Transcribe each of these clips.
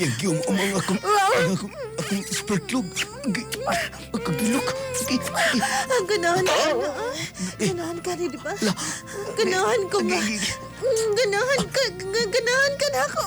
Yung umang akong sperklog. Kagilok. Ganahan ka na. Ganahan ka rin, di ba? Ganahan ko ba? Ganahan ka na ako.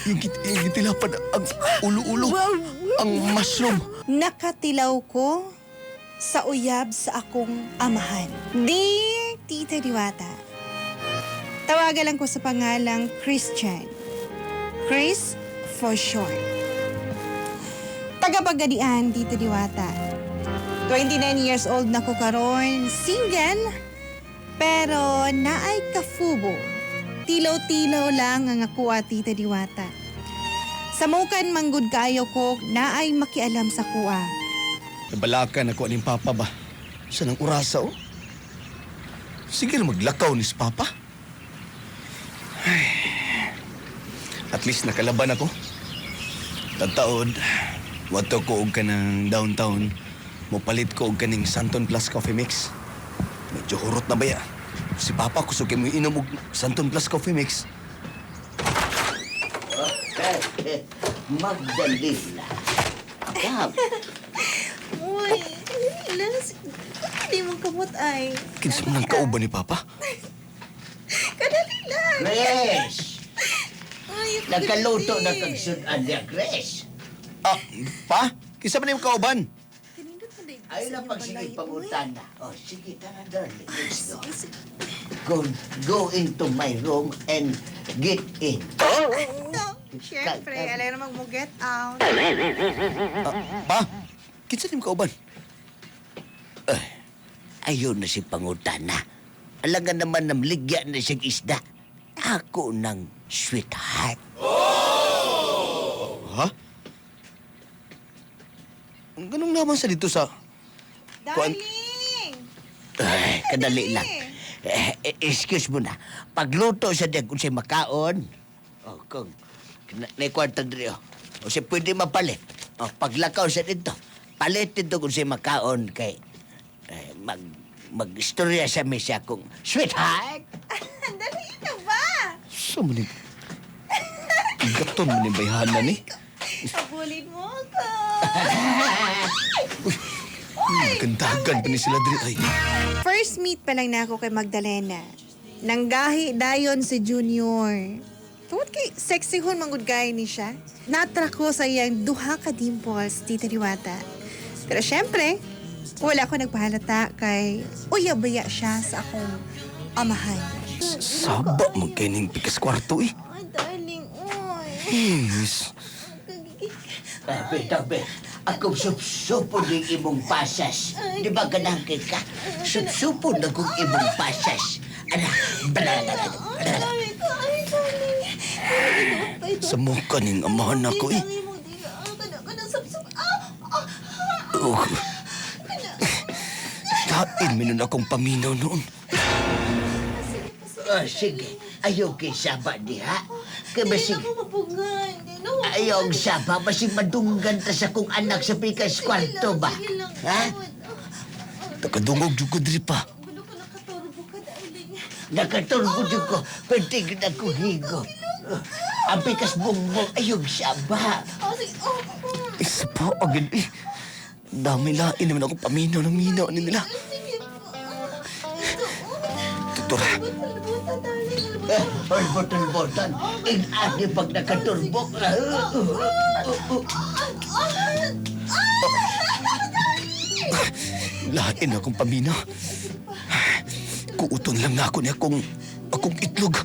Yung gitilapan ang ulo-ulo. Ang mushroom. Nakatilaw ko sa uyab sa akong amahan. Dear Tita Diwata, tawagan lang ko sa pangalang Christian. Chris for short. Tagapagdadian, Tita Diwata. 29 years old na ko karon, single, pero naay kafubo. Tilaw-tilaw lang ang ako, Tita Diwata. Samukan manggod kayo ko, naay makialam sa kuwa. Nabalakan ako aning papa ba? Sa nang urasa, oh. Sige na maglakaw ni si papa. Ay. At least nakalaban ako. Tataod, wato ko og ka ng downtown. Mupalit ko og kaning Santon Plus Coffee Mix. Medyo hurot na ba ya? Si papa kusog mo inom og Santon Plus Coffee Mix. Magdalena. Kap. Uy, Las, hindi mong kamot ay. Kinsa man ang kauban ni papa? Kadali lang. Grace! Ay, Nagkaluto na kag sunan niya, Grace. Ah, pa? Kinsa man yung kauban? Ayaw na pagsigig pangutana. Oh, sige, tara, darling. Let's go. Go into my room and get in. No, syempre, alam naman mo get out. Pa? Kinsa yung kauban? Ayaw na si pangutana. Alaga naman namligya na siyang isda. Ako ng sweetheart. Ha? Ang ganun naman sa dito sa... Darling! Ay, kadali lang. Excuse mo na. Pagluto sa diyan kung siya makaon, kung naikwarta dito, o siya pwede mapalit. Paglakaw sa dito, palit dito kung siya makaon kay mag-istorya sa siya kung sweetheart. Dali na ba? Sa mo ni... Gaton mo ni bayhanan ni. Habulin mo ako. Gandagan pa ni sila diri ay. First meet pa lang na ako kay Magdalena. Nanggahi dayon si Junior. Tungod kay sexy hon manggod gaya ni siya. Natra ko sa iyang duha ka dimples, Tita Diwata. Pero syempre, wala ko nagpahalata kay uyabaya siya sa akong amahan. Saba mo kining pikas kwarto eh. Ay, darling, oy. Yes. Tabi. Ako sup-supo ng imong pasas. Di ba ganangkin ka? Sup-supo na kong imong pasas. Ano? Sa mukha ning amahan ako eh. Oh. Tain minun akong paminaw noon. Sige. Ayaw kay Saba diha. Kaya basig... Ayaw ang Saba. Basig madunggan ta sa kong anak sa pikas kwarto ba? Ha? Nakadungog jud ko diri pa. Nakaturbo dyan ko. Pwede na ko higo. Ang pikas bongbong. Ayaw Saba. Isa pa agad eh. Dami lain naman akong paminaw ng minaw ni nila. Tutura. Botan. Ing-agi pag nakaturbok. Lain akong paminaw. Kuuton lang na ako ni akong itlog.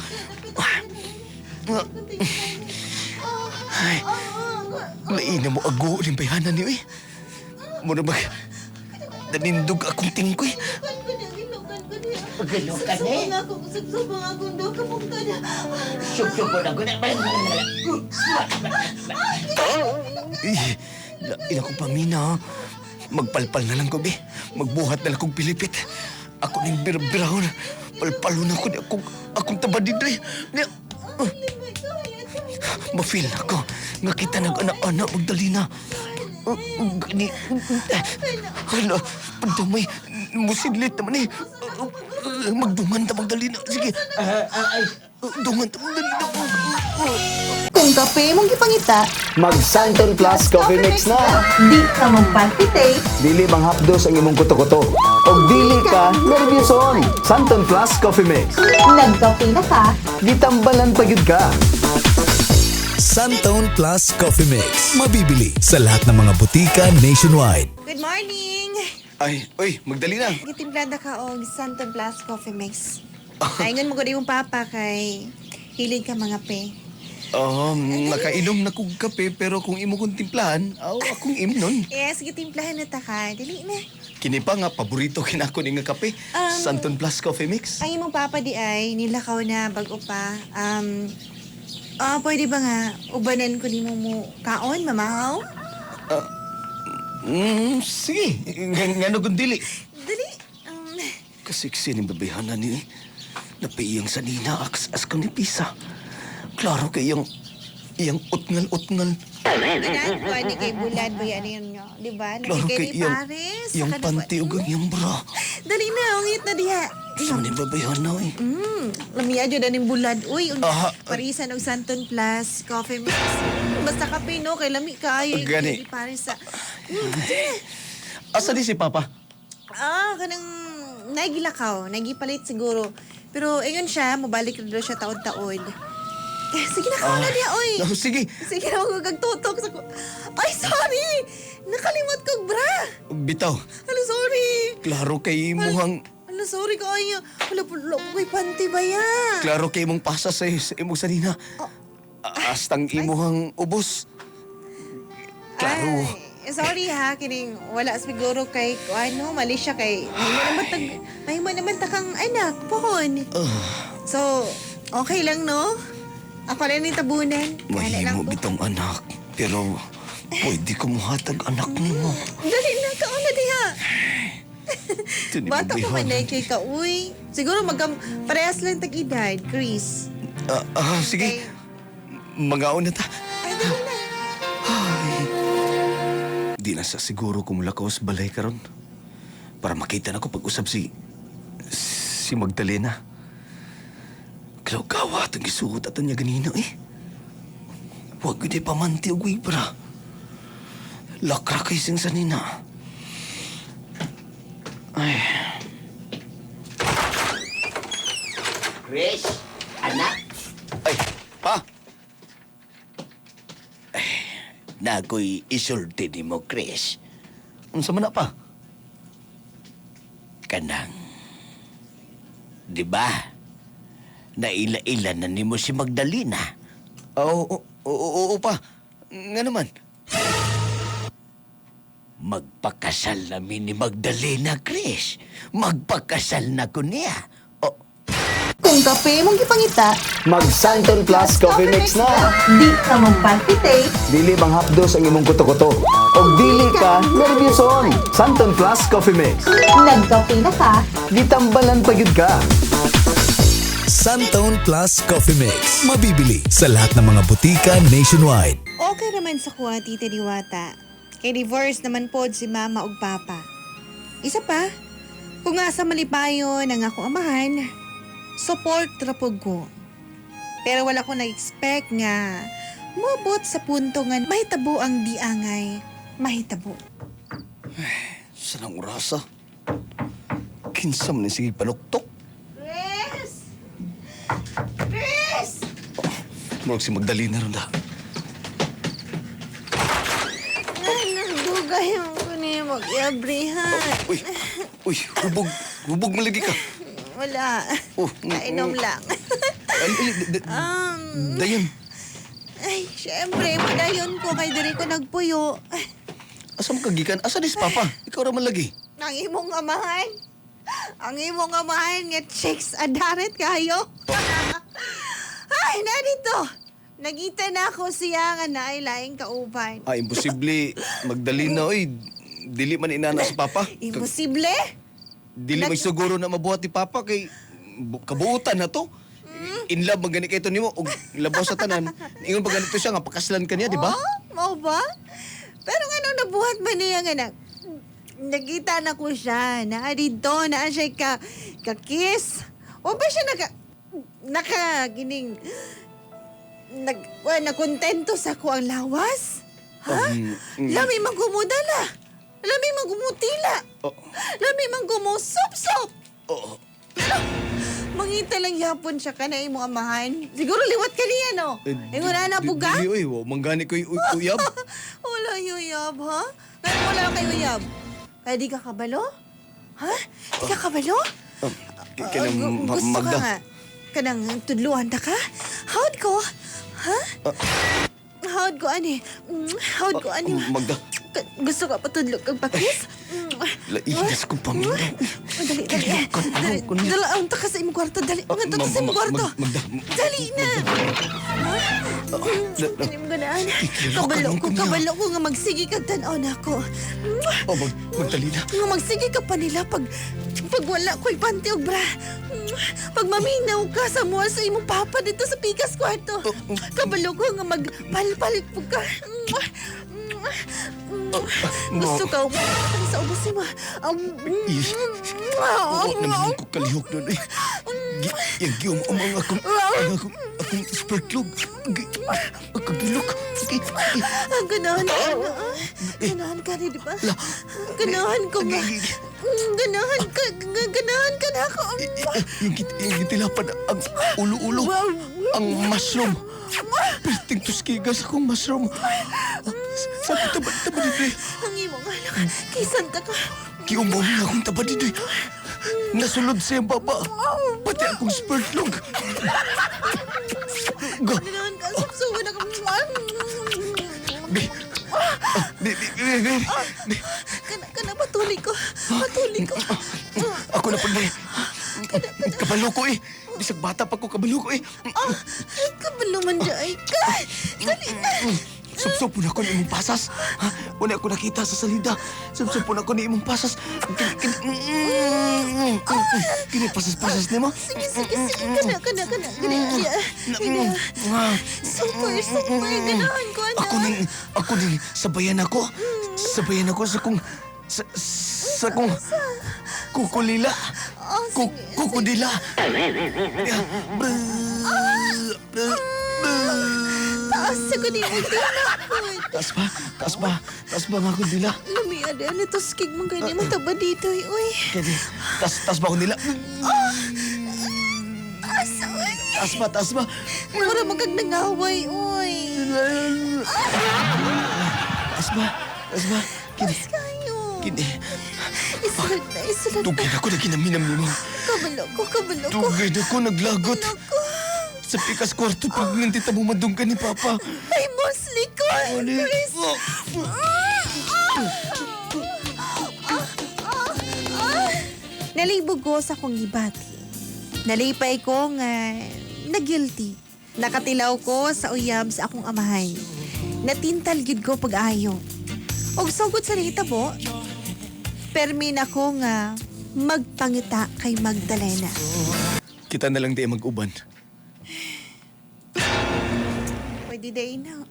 Ay, lain na mo ago rin bayhanan niyo eh. Muna ba, nanindog akong tingkoy. Gano'n ka na eh. Sup-supo na ko na. Lain akong paminaw. Magpalpal na lang ko, be. Magbuhat na lang kong pilipit. Ako ning birahon. Palpalo na ko ni akong tabadiday. Ma-feel ako. Nga kita nag-anak-anak Magdalena. Gani. Hala, pandamay. Musidlit naman eh. Magdungan ta Magdalena. Sige. Dungan ta Magdalena. Kung kape mong gipangita, Mag Santon Plus Coffee Mix na. di ka magpalpitate. Dili bang hapdos ang imong kuto-kuto. Og dili ka nervyoson. Santon Plus Coffee Mix. Nagkape na ka. Gitambalan pa gyud ka. Santone Plus Coffee Mix. Mabibili sa lahat ng mga butika nationwide. Good morning! Ay, oy, magdali na. Gitimplada ka og Santon Plus Coffee Mix. Ayngon mo ko di mong papa kay hilig ka mga pe. Nakainom na kog kape pero kung imo kong timplahan, akong imnon. Yes, gitimplahan na ta ka. Dili na. Kini pa nga paborito kinako ni nga kape. Santon Plus Coffee Mix. Ang imong papa di ay nilakaw na bago pa. Pwede ba nga ubanan ko ni mo kaon, mamahaw? Sige. Ngano kung dili. Dali. Kasiksi ni babayhanan ni. Napiyang sa nina as kang ni Pisa. Klaro kay iyang utngal-utngal. Ganaan ko ani kay Bulan ba yan nyo? Di ba? Klaro Nagkikay kay ni Paris. iyang Saka panty ug ang iyang bra. Dali na, ungit na diha. Sa ni babayhanan eh. Lamiya dyan na ning Bulan. Uy, Parisan og Santon Plus Coffee Mix. Basta kape no, kay lami kaayo. Gani. Kay Paris sa... Asa di si Papa? Kanang nagilakaw, nagipalit siguro. Pero ingon siya, mabalik na daw siya taon-taon. Sige na ka na niya, oy. Sige. Sige na ako kagtutok sa... Ay, sorry! Nakalimot kong bra! Bitaw. Ano, sorry! Klaro kay imuhang Ano, sorry ka kaya. Wala po ko'y panty ba yan? klaro kay imong pasa sa imong sanina. Astang imuhang ubos. Klaro. Ay, sorry ha, kining wala siguro kay mali siya kay may mo naman takang anak, pohon. So, okay lang no? Ako lang ni tabunan. Kaya lang Mahimo ko. bitong anak. Pero pwede ko muhatag anak nimo. Dali na ka na diha. Ito ni Bata ko man babayhanan. kay ka, uy. Siguro parehas lang tag-edad, Chris. Sige. Magaon na ta. Ay, dali na. Di na sa siguro kung lakaw sa balay karon. Para makita na ko pag-usap si Magdalena. Klaw kawat ang isuot at niya ganina eh. Huwag gudi pamanti og wibra. Lakra kay sing sanina. Ay, Chris, anak, ay, pa! na ako'y isulti ni mo, Chris. Unsa man na pa? Kanang, di ba? Naila-ila na ni mo si Magdalena. Oo pa. Nga naman. Magpakasal namin ni Magdalena, Chris. Magpakasal na ko niya. Kung kape mong gipangita, Mag Santon Plus Coffee Mix na. di ka magpalpitate. Dili bang hapdos ang imong kuto-kuto. Og dili ka nervyoson. Santon Plus Coffee Mix. Nagkape na ka. Gitambalan pa gyud ka. Santone Plus Coffee Mix. Mabibili sa lahat ng mga butika nationwide. Okay naman sa kuha, Tita Diwata. Kay divorce naman pod si Mama ug Papa. Isa pa, kung nga sa malipayon ang akong amahan, support rapog ko. Pero wala ko na-expect nga mabot sa punto nga mahitabo ang diangay. Mahitabo. Sanang urasa. Kinsam ni sige panuktok. Chris! Chris! Murag si Magdalena ron da. Nagdugay ang ko ni mag-iabrihan. Uy, hubog malagi ka. Wala. Kainom lang. Dayon, Ay, syempre, padayon ko kay diri ko nagpuyo. asa mo kagikan? Asa dis Papa? Ikaw raman lagi. Ang imong amahan. Ang imong amahan nga chicks adaret kayo. Ay, narito. Nagita na ako siya nga naay laing kauban. Imposible. Magdalena, oy. Dili man inana sa Papa. Imposible? Dili may siguro na mabuhat ni Papa kay kabuutan na to. In love magani kay to nimo og labaw sa tanan. Ingon pa ganito siya nga pakaslan kaniya, di ba? Oh, mau ba? Pero nga nung nabuhat man niya nga nakita na ko siya na dito na siya ka-kiss. O ba siya naka gining nakontento sa ko ang lawas? Ha? Lami magumudala. Lami magumutila. Oh. Lami magumusop-sop. Oo. Mangita lang yapon siya ka na imong amahan. Siguro liwat ka niya, no? Ingon na buga? Dili, oy. Manggani ko uyab. Wala yung uyab, ha? Kaya wala kayo uyab. Kaya di ka kabalo? Ha? Di ka kabalo? Kanang Gusto Magda. ka nga. Kanang tudluhan ta ka? Hawad ko? Ha? Hawad ko, ani? Hawad ko, ani? Magda. Gusto ka patudlog kang pakis? Laigas kong pamilya. Dali, dali. Dali, ang takas sa imong kwarto. Dali, nga to sa imong kwarto. Magda. Dali na. Dali mo ganaan. Kabalo ko nga magsige kag tan-aw na ako. Oh, magdali na. Nga magsige ka pa nila pag wala ko'y panty o bra. Pag maminaw ka sa mall sa imong papa dito sa Pikas kwarto. Kabalo ko nga magpalpalit po ka. Gusto ka sa ubos si ma. Oo naman ko kalihok nun eh. Yung umang akong sperklog. Akagilok. Ganahan ka na. Ganahan ka rin, di ba? Ganahan ko ba? Ganahan ka na ako. Yung gitilapan ang ulo-ulo. Ang mushroom. Perting tuskigas akong mushroom. Sabi tabad dito eh. Ang imong anak. Kisanta ka. Kiumbaw na akong tabad dito eh. Nasulod sa iyong baba. Pati akong sperklog. Ganahan ka. Sapsuwan ako. Kana, patuloy ko. Ako na pala eh. Kabalo ko eh. Bisag bata pa ko kabalo ko eh. Ay, kabalo man dyan. Dali na. Subsub po na ko ni imong pasas. Ha? Wala ako nakita sa salida. Subsub po na ko ni imong pasas. Kini pasas-pasas ni mo. Sige. Kana. Super. Ganahan ko, anak. Ako ning sabayan ako. Sabayan ako sa kong kukulila. Kukudila. Taas ako ni mo. Taas ba nga kudila? Lami, ada na to skig mong ganyan mataba dito. Uy. Kaya taas ba kudila? Taas ba? Mura magag nangaway, uy. Taas ba? Taas kayo. Kini. Isulat na. Tugay na ko na ginaminam mo. Kabalo ko. Tugay na ko naglagot. Ako. Sa pikas kwarto pag nandita mo madung ka ni Papa. Ay, mostly ko. Chris. Nalibog ko sa kong gibati. Nalipay ko nga na-guilty. Nakatilaw ko sa uyab sa akong amahan. Natintal gid ko pag-ayo. Og sugod sa po, permin ako nga magpangita kay Magdalena. Kita na lang di mag-uban. Pwede day na.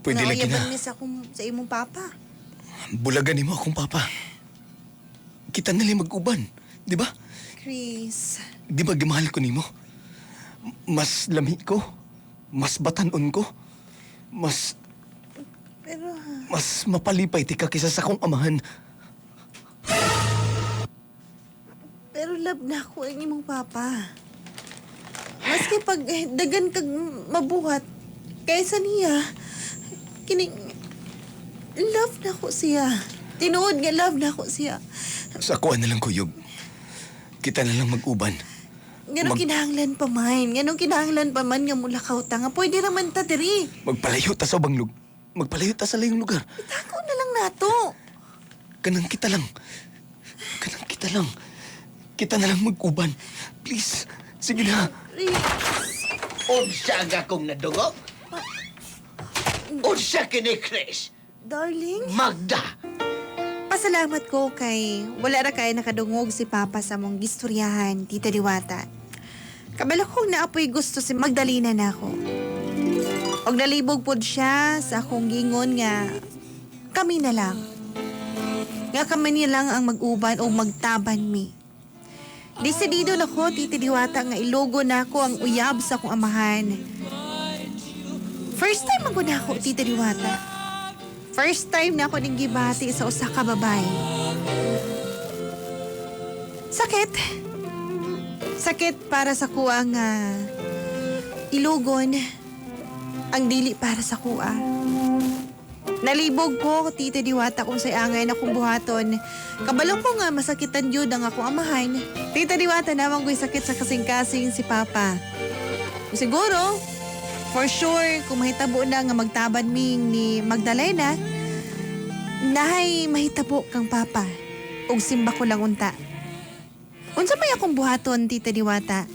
Pwede lagi Nauyaban na. mi sa imong papa. Bulagan ni mo akong Papa. Kita na lang mag-uban. Di ba? Chris. Di ba gimahal ko ni mo? Mas lami ko. Mas batanon ko. Pero Mas mapalipay ti ka kisa sa akong amahan. Pero love na ako ang imong papa. Maski pag dagan kag mabuhat, kaysa niya, kining love na ko siya. Tinuod nga love na ko siya. Sa kuha na lang kuyog. Kita na lang mag-uban. Ganong kinahanglan pa man. Ganong kinahanglan pa man nga mula kauta nga. Pwede raman ta diri. Magpalayo ta sa ubang magpalayo ta sa layong lugar. Itako na lang nato. Kanang kita lang. Kita na lang mag-uban. Please. Sige na. Unsa nga kong nadungog? Unsa kini, Chris? Darling, Magda! pasalamat ko kay wala ra kay nakadungog si Papa sa mong gistoryahan, Tita Diwata. Kabalo kong naapoy gusto si Magdalena na ako. Og nalibog pod siya sa akong gingon nga kami na lang. Nga kami na lang ang mag-uban o magtaban mi. Desidido na ko, Tita Diwata, nga ilogo na ako ang uyab sa akong amahan. First time magud ako, Tita Diwata. First time na ako ning gibati sa usa ka babae. Sakit. Sakit para sa kuha nga ilugon. Ang dili para sa kuha. Nalibog ko, Tita Diwata, kung say angay na kong buhaton. Kabalo ko nga masakitan yun ang akong amahan. Tita Diwata, namang ko'y sakit sa kasing-kasing si Papa. Siguro, for sure, kung mahitabo na nga magtabad ming ni Magdalena, nahay mahitabo kang Papa. Ug simba ko lang unta. Unsa may akong buhaton, Tita Diwata?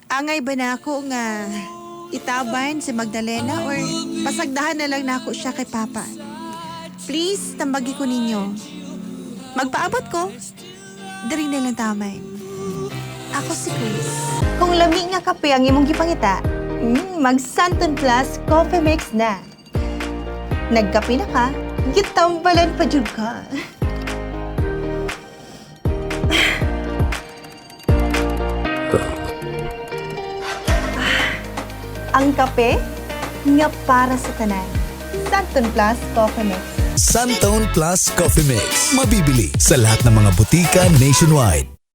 Angay ba na ako nga itaban si Magdalena or pasagdahan na lang na ako siya kay Papa? Please, tambagi ko ninyo. Magpaabot ko, dari na lang tamay. Ako si Chris. Kung lami nga kape ang imong gipangita, mag Santon Plus Coffee Mix na. Nagkape na ka, gitambalan pa jud ka. Ang kape nga para sa tanan. Santon Plus Coffee Mix. Santon Plus Coffee Mix. Mabibili sa lahat ng mga butika nationwide.